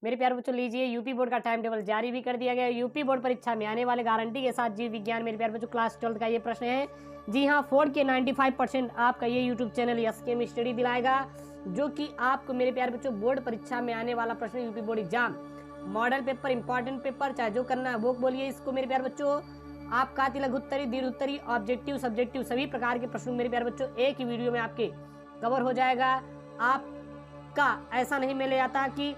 मेरे प्यारे बच्चों लीजिए यूपी बोर्ड का टाइम टेबल जारी भी कर दिया गया है। यूपी बोर्ड परीक्षा में आने वाले गारंटी के साथ जीव विज्ञान मेरे प्यारे बच्चों क्लास 12 का ये प्रश्न है। जी हाँ, 4 के 95% आपका ये यूट्यूब चैनल यस केम स्टडी दिलाएगा, जो कि आपको मेरे प्यारे बच्चों बोर्ड परीक्षा में आने वाला प्रश्न UP board exam model paper, important paper, चाहे जो करना है वो बोलिए इसको मेरे प्यारे बच्चों। आपका लघु उत्तरी, दीर्घ उत्तरी, ऑब्जेक्टिव, सब्जेक्टिव सभी प्रकार के प्रश्न मेरे प्यारे बच्चों एक ही वीडियो में आपके कवर हो जाएगा। आपका ऐसा नहीं मिले जाता कि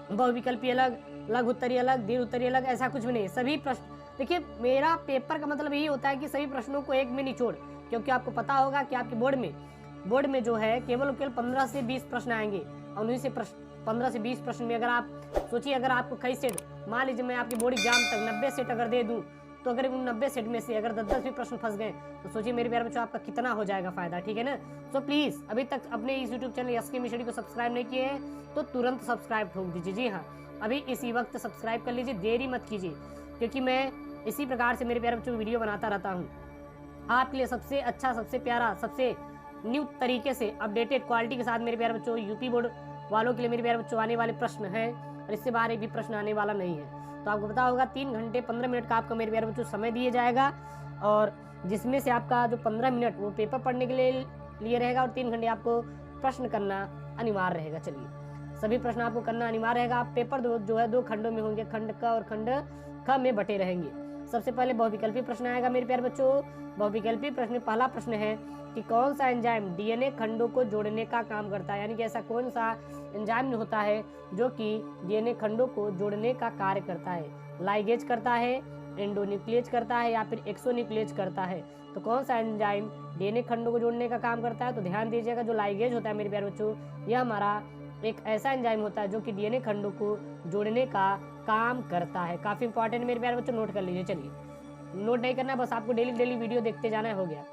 बहुविकल्पी अलग, लघु उत्तरी अलग, दीर्घ उत्तरी अलग, ऐसा कुछ भी नहीं। सभी प्रश्न देखिए, मेरा पेपर का मतलब यही होता है कि सभी प्रश्नों को एक में निचोड़, क्योंकि आपको पता होगा कि आपके बोर्ड में जो है केवल 15 से 20 प्रश्न आएंगे और उन्हीं से 15 से 20 प्रश्न में अगर आप सोचिए, अगर आपको कई सेट, मान लीजिए मैं आपके बोर्ड एग्जाम तक 90 सेट अगर दे दूं, तो अगर उन 90 सेट में से अगर 10-10 भी प्रश्न फंस गए तो सोचिए मेरे प्यारे बच्चों आपका कितना हो जाएगा फायदा, ठीक है ना। सो प्लीज अभी तक अपने इस यूट्यूब चैनल यस केम स्टडी को सब्सक्राइब नहीं किए हैं तो तुरंत सब्सक्राइब ठोक दीजिए। जी हाँ, अभी इसी वक्त सब्सक्राइब कर लीजिए, देरी मत कीजिए, क्योंकि मैं इसी प्रकार से मेरे प्यारे बच्चों वीडियो बनाता रहता हूँ आपके लिए सबसे अच्छा, सबसे प्यारा, सबसे न्यू तरीके से अपडेटेड क्वालिटी के साथ मेरे प्यारे बच्चों। यूपी बोर्ड वालों के लिए मेरे प्यारे बच्चों आने वाले प्रश्न हैं और इससे बाहर एक भी प्रश्न आने वाला नहीं है। तो आपको पता होगा 3 घंटे 15 मिनट का आपका मेरे प्यारे बच्चों समय दिया जाएगा, और जिसमें से आपका जो 15 मिनट वो पेपर पढ़ने के लिए रहेगा और 3 घंटे आपको प्रश्न करना अनिवार्य रहेगा। चलिए, सभी प्रश्न आपको करना अनिवार्य रहेगा। आप पेपर जो है 2 खंडों में होंगे, खंड क और खंड ख में बटे रहेंगे। सबसे पहले बहुविकल्पी प्रश्न आएगा मेरे प्यारे बच्चों। बहुविकल्पी प्रश्न में पहला प्रश्न है कि कौन सा एंजाइम डीएनए खंडों को जोड़ने का काम करता है, यानी कि ऐसा कौन सा एंजाइम होता है जो कि डीएनए खंडों को जोड़ने का कार्य करता है। लाइगेज करता है, एंडोन्यूक्लियेज करता है या फिर एक्सोन्यूक्लियेज करता है। तो कौन सा एंजाइम डीएनए खंडों को जोड़ने का काम करता है, तो ध्यान दीजिएगा जो लाइगेज होता है मेरे प्यारे बच्चों, यह हमारा एक ऐसा एंजाइम होता है जो कि डीएनए खंडों को जोड़ने का काम करता है। काफी इंपॉर्टेंट मेरे प्यारे बच्चों, नोट कर लीजिए। चलिए, नोट नहीं करना, बस आपको डेली वीडियो देखते जाना है, हो गया।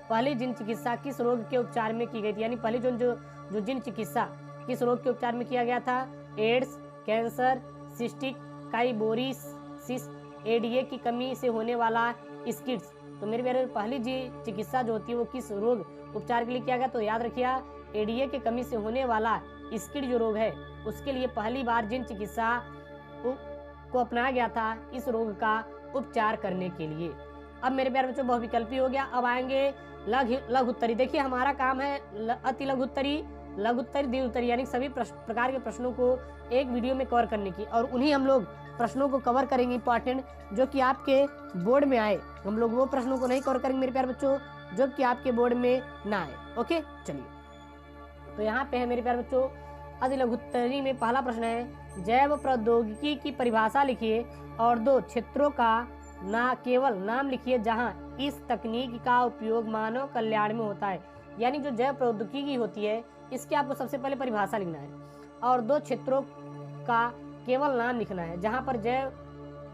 पहली जिन चिकित्सा किस रोग के उपचार में की गई थी, यानी पहली जो जिन चिकित्सा किस रोग के उपचार में किया गया था, AIDS, cancer, cystic fibrosis, ADA की कमी से होने वाला स्किड्स। तो मेरे प्यारे पहली जी चिकित्सा जो होती है वो किस रोग उपचार के लिए किया गया, तो याद रखिए एडीए की कमी से होने वाला स्किड जो रोग है उसके लिए पहली बार जिन चिकित्सा को अपनाया गया था इस रोग का उपचार करने के लिए। अब मेरे प्यारे बच्चों बहुविकल्पी हो गया। अब आएंगे लघु उत्तरी। देखिए, हमारा काम है अति लघु उत्तरी, लघु उत्तरी, दीर्घ उत्तरी, यानी सभी प्रकार के प्रश्नों को एक वीडियो में कवर करने की, और उन्हीं हम लोग प्रश्नों को कवर करेंगे इंपॉर्टेंट जो कि आपके बोर्ड में आए। हम लोग वो प्रश्नों को नहीं कवर करेंगे मेरे प्यारे बच्चों जो कि आपके बोर्ड में ना आए। ओके, चलिए, तो यहाँ पे है मेरे प्यारे बच्चों अति लघु उत्तरी में पहला प्रश्न है, जैव प्रौद्योगिकी की परिभाषा लिखिए और 2 क्षेत्रों का केवल नाम लिखिए जहां इस तकनीक का उपयोग मानव कल्याण में होता है। यानी जो जैव प्रौद्योगिकी होती है इसकी आपको सबसे पहले परिभाषा लिखना है और 2 क्षेत्रों का केवल नाम लिखना है जहां पर जैव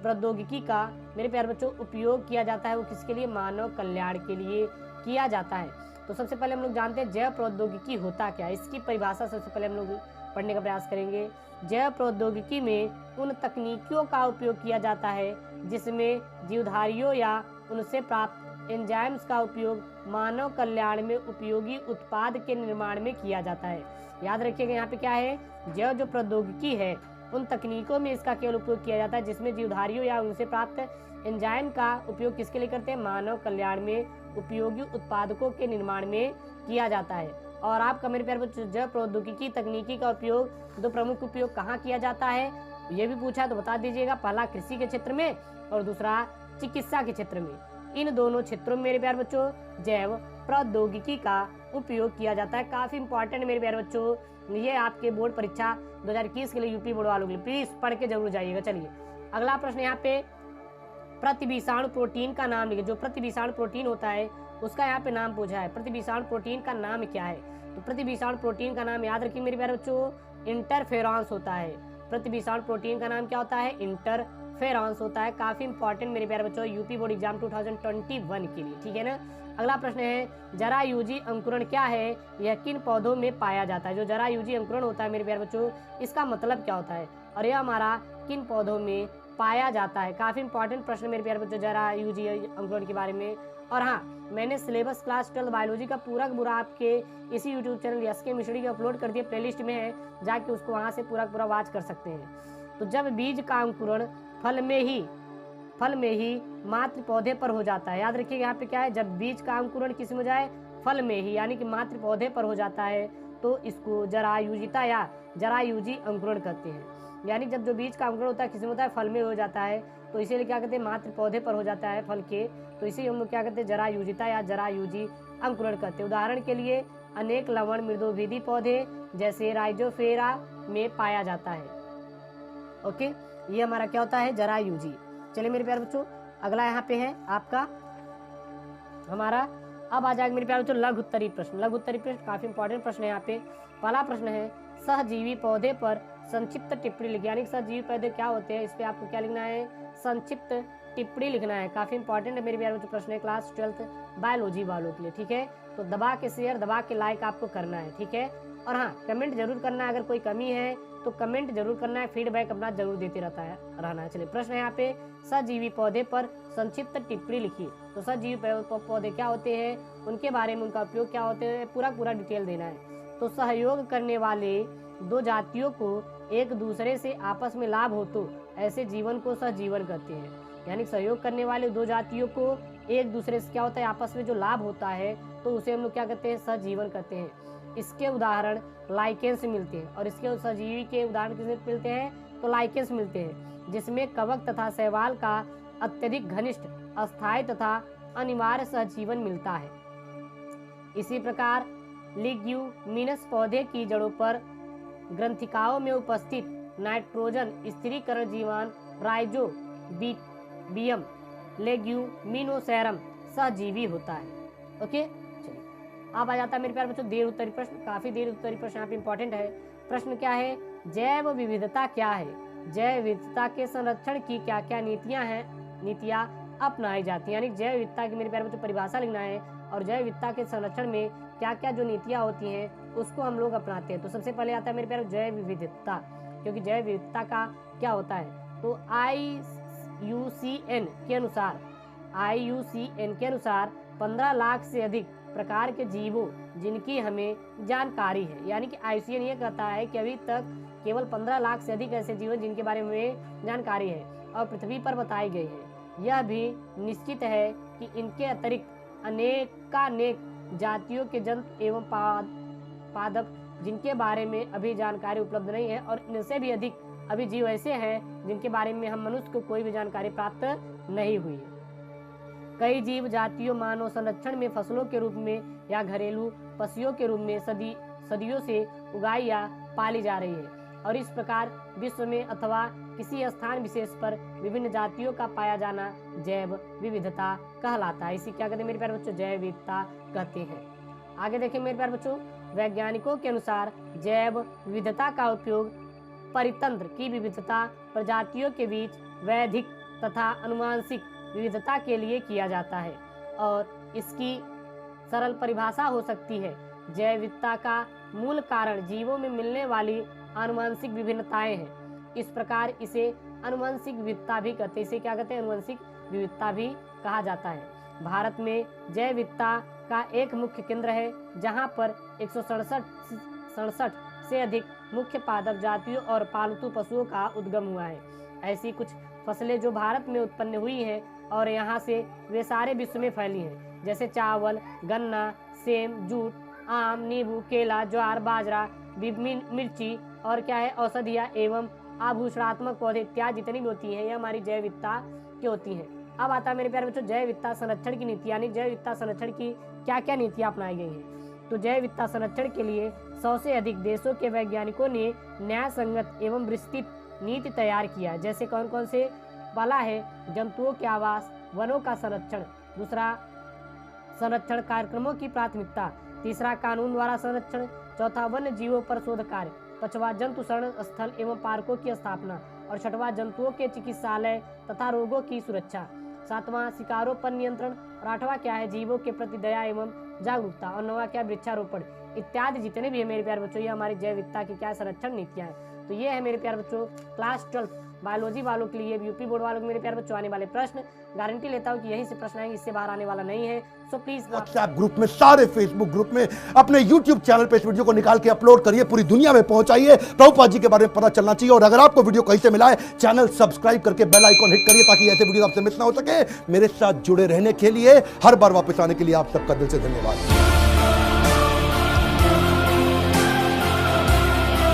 प्रौद्योगिकी का मेरे प्यारे बच्चों उपयोग किया जाता है, वो किसके लिए, मानव कल्याण के लिए किया जाता है। तो सबसे पहले हम लोग जानते हैं जैव प्रौद्योगिकी होता क्या है, इसकी परिभाषा सबसे पहले हम लोग पढ़ने का प्रयास करेंगे। जैव प्रौद्योगिकी में उन तकनीकियों का उपयोग किया जाता है जिसमें जीवधारियों या उनसे प्राप्त एंजाइम्स का उपयोग मानव कल्याण में उपयोगी उत्पाद के निर्माण में किया जाता है। याद रखिएगा यहाँ पे क्या है, जैव जो प्रौद्योगिकी है उन तकनीकों में इसका केवल उपयोग किया जाता है जिसमें जीवधारियों या उनसे प्राप्त एंजाइम का उपयोग किसके लिए करते हैं, मानव कल्याण में उपयोगी उत्पादकों के निर्माण में किया जाता है। और आपका मेरे प्यारे बच्चों जैव प्रौद्योगिकी तकनीकी का उपयोग 2 प्रमुख उपयोग कहाँ किया जाता है ये भी पूछा तो बता दीजिएगा। पहला कृषि के क्षेत्र में और दूसरा चिकित्सा के क्षेत्र में। इन दोनों क्षेत्रों में मेरे प्यारे बच्चों जैव प्रौद्योगिकी का उपयोग किया जाता है। काफी इंपॉर्टेंट मेरे प्यारे बच्चों, ये आपके बोर्ड परीक्षा 2021 के लिए यूपी बोर्ड वालों के लिए प्लीज पढ़ के जरूर जाइएगा। चलिए, अगला प्रश्न यहाँ पे प्रतिविषाणु प्रोटीन का नाम लिखिए। जो प्रतिविषाणु प्रोटीन होता है उसका यहाँ पे नाम पूछा है, प्रतिविषाणु प्रोटीन का नाम क्या है। तो प्रतिविषाणु प्रोटीन का नाम याद रखिए मेरे प्यारे बच्चों, इंटरफेरॉन्स होता है। प्रतिविषाणु प्रोटीन का नाम क्या होता है, इंटरफेरॉन्स होता है। काफी इंपॉर्टेंट मेरे प्यारे बच्चों यूपी बोर्ड एग्जाम 2021 के लिए, ठीक है ना। अगला प्रश्न है जरायुजी अंकुरण क्या है, यह किन पौधों में पाया जाता है। जो जरायुजी अंकुरण होता है मेरे प्यारे बच्चों इसका मतलब क्या होता है और यह हमारा किन पौधों में पाया जाता है। काफ़ी इंपॉर्टेंट प्रश्न मेरे प्यारे बच्चों जरायुजी अंकुरण के बारे में। और हाँ, मैंने सिलेबस क्लास 12 बायोलॉजी का पूरा आपके इसी यूट्यूब चैनल एसके मिस्ट्री का अपलोड कर दिया, प्लेलिस्ट में है, जाके उसको वहाँ से पूरा वॉच कर सकते हैं। तो जब बीज का अंकुरण फल में ही मात्र पौधे पर हो जाता है, याद रखिएगा यहाँ पे क्या है, जब बीज का अंकुरण किस में हो जाए, फल में ही, यानी कि मात्र पौधे पर हो जाता है, तो इसको जरायुजिता या जरायुजी अंकुरण कहते हैं। यानी जब जो बीज का अंकुरण होता है किस में होता है, फल में हो जाता है, तो इसीलिए क्या कहते हैं, मात्र पौधे पर हो जाता है फल के, तो इसे हम लोग क्या कहते हैं, जरायुजिता या जरायुजी अंकुरण कहते हैं। उदाहरण के लिए अनेक लवण मृदोभिधि पौधे जैसे राइजोफेरा में पाया जाता है। ओके, ये हमारा क्या होता है, जरायुजी। चलिए मेरे प्यारे बच्चों, अगला यहाँ पे है आपका हमारा, अब आ जाएगा मेरे प्यारे बच्चों लघु उत्तरी प्रश्न। लघु उत्तरी प्रश्न काफी इंपॉर्टेंट प्रश्न है यहाँ पे। पहला प्रश्न है, सहजीवी पौधे पर संक्षिप्त टिप्पणी लिखिए, यानी सहजीवी पौधे क्या होते हैं, इस पे आपको क्या लिखना है, संक्षिप्त टिप्पणी लिखना है। काफी इंपॉर्टेंट है मेरे प्यारे बच्चों प्रश्न है क्लास 12 बायोलॉजी वालों के लिए, ठीक है। तो दबा के शेयर, दबा के लाइक आपको करना है, ठीक है। और हाँ, कमेंट जरूर करना है, अगर कोई कमी है तो कमेंट जरूर करना है, फीडबैक अपना जरूर देते रहना है। चलिए प्रश्न है यहाँ पे, सजीवी पौधे पर संक्षिप्त टिप्पणी लिखिए। तो सजीवी पौधे क्या होते हैं, उनके बारे में, उनका उपयोग क्या होते हैं, पूरा डिटेल देना है। तो सहयोग करने वाले दो जातियों को एक दूसरे से आपस में लाभ हो तो ऐसे जीवन को सहजीवन कहते हैं। यानी सहयोग करने वाले दो जातियों को एक दूसरे से क्या होता है, आपस में जो लाभ होता है, तो उसे हम लोग क्या कहते हैं, सहजीवन कहते हैं। इसके उदाहरण लाइकेंस मिलते हैं, और इसके सहजीवी के उदाहरण किसमें मिलते हैं, तो लाइकेंस मिलते हैं, जिसमें कवक तथा शैवाल का अत्यधिक घनिष्ठ, अस्थायी तथा अनिवार्य सहजीवन मिलता है। इसी प्रकार लिग्यूमिनस पौधे की जड़ों पर ग्रंथिकाओं में उपस्थित नाइट्रोजन स्थिरीकरण जीवान राइजोबियम लेग्यूमिनोसेरम सहजीवी होता है। ओके, चलिए अब आ जाता है मेरे प्यारे बच्चों देर उत्तरी प्रश्न। काफी देर उत्तरी प्रश्न यहाँ पे इंपॉर्टेंट है। प्रश्न क्या है, जैव विविधता क्या है, जैव विविधता के संरक्षण की क्या क्या नीतियां अपनाई जाती हैं। यानी जैव विविधता की मेरे प्यारे बच्चों परिभाषा लिखना है, और जैव विविधता के संरक्षण में क्या क्या जो नीतियां होती हैं उसको हम लोग अपनाते हैं। तो सबसे पहले आता है मेरे प्यारे जैव विविधता, क्योंकि जैव विविधता का क्या होता है, तो IUCN के अनुसार 15 लाख से अधिक प्रकार के जीवों जिनकी हमें जानकारी है। यानी कि IUCN ये कहता है कि अभी तक केवल 15 लाख से अधिक ऐसे जीव जिनके बारे में जानकारी है और पृथ्वी पर बताई गई है। यह भी निश्चित है कि इनके अतिरिक्त अनेकानेक जातियों के जंतु एवं पादप जिनके बारे में अभी जानकारी उपलब्ध नहीं है, और इनसे भी अधिक अभी जीव ऐसे हैं जिनके बारे में हम मनुष्य को कोई भी जानकारी प्राप्त नहीं हुई है। कई जीव जातियों मानव संरक्षण में फसलों के रूप में या घरेलू पशुओं के रूप में सदियों से उगाई या पाली जा रही है, और इस प्रकार विश्व में अथवा किसी स्थान विशेष पर विभिन्न जातियों का पाया जाना जैव विविधता कहलाता है। इसी क्या कहते हैं मेरे प्यारे बच्चों, जैव विविधता कहते हैं। आगे देखिए मेरे प्यारे बच्चों, वैज्ञानिकों के अनुसार जैव विविधता का उपयोग परितंत्र की विविधता, प्रजातियों के बीच वैधिक तथा अनुवांशिक विविधता के लिए किया जाता है, और इसकी सरल परिभाषा हो सकती है, जैव विविधता का मूल कारण जीवों में मिलने वाली आनुवंशिक विभिन्नताएं हैं। इस प्रकार इसे आनुवंशिक विविधता भी कहते हैं। इसे क्या कहते हैं, आनुवंशिक विविधता भी कहा जाता है। भारत में जैव विविधता का एक मुख्य केंद्र है, जहां पर 167 से अधिक मुख्य पादप जातियों और पालतू पशुओं का उद्गम हुआ है। ऐसी कुछ फसलें जो भारत में उत्पन्न हुई हैं और यहाँ से वे सारे विश्व में फैली हैं, जैसे चावल, गन्ना, सेम, जूट, आम, नींबू, केला, ज्वार, बाजरा, मिर्ची और क्या है औषधियाँ एवं आभूषणात्मक पौधे इत्यादि जितनी भी होती हैं, ये हमारी जैव विविधता की होती हैं। अब आता है मेरे प्यारे बच्चों जैव विविधता संरक्षण की नीति, यानी जैव विविधता संरक्षण की क्या क्या नीतियाँ अपनाई गई हैं। तो जैव विविधता संरक्षण के लिए 100 से अधिक देशों के वैज्ञानिकों ने न्याय संगत एवं विस्तृत नीति तैयार किया। जैसे कौन कौन से, पहला है जंतुओं के आवास, वनों का संरक्षण, दूसरा संरक्षण कार्यक्रमों की प्राथमिकता, तीसरा कानून द्वारा संरक्षण, चौथा वन्य जीवों पर शोध कार्य, पांचवा जंतु शरण स्थल एवं पार्कों की स्थापना, और छठवां जंतुओं के चिकित्सालय तथा रोगों की सुरक्षा, सातवां शिकारों पर नियंत्रण, और आठवां क्या है जीवों के प्रति दया एवं जागरूकता, और नौवां क्या वृक्षारोपण इत्यादि जितने भी है मेरे प्यारे बच्चों, ये हमारी जैव विविधता की क्या संरक्षण नीतियां हैं। तो ये है मेरे प्यारे बच्चों क्लास 12 बायोलॉजी वालों के लिए, यूपी बोर्ड वालों के मेरे प्यारे बच्चों आने वाले प्रश्न गारंटी लेता हूँ कि यहीं से प्रश्न आएंगे, इससे बाहर आने वाला नहीं है। सो प्लीज व्हाट्सएप ग्रुप में, सारे फेसबुक ग्रुप में, अपने यूट्यूब चैनल पे इस वीडियो को निकाल के अपलोड करिए, पूरी दुनिया में पहुंचाइए। प्रभुपाद जी के बारे में पता चलना चाहिए। और अगर आपको वीडियो कहीं से मिला है, चैनल सब्सक्राइब करके बेल आइकॉन हिट करिए ताकि ऐसे वीडियो आपसे मिस ना हो सके। मेरे साथ जुड़े रहने के लिए, हर बार वापस आने के लिए आप सबका दिल से धन्यवाद।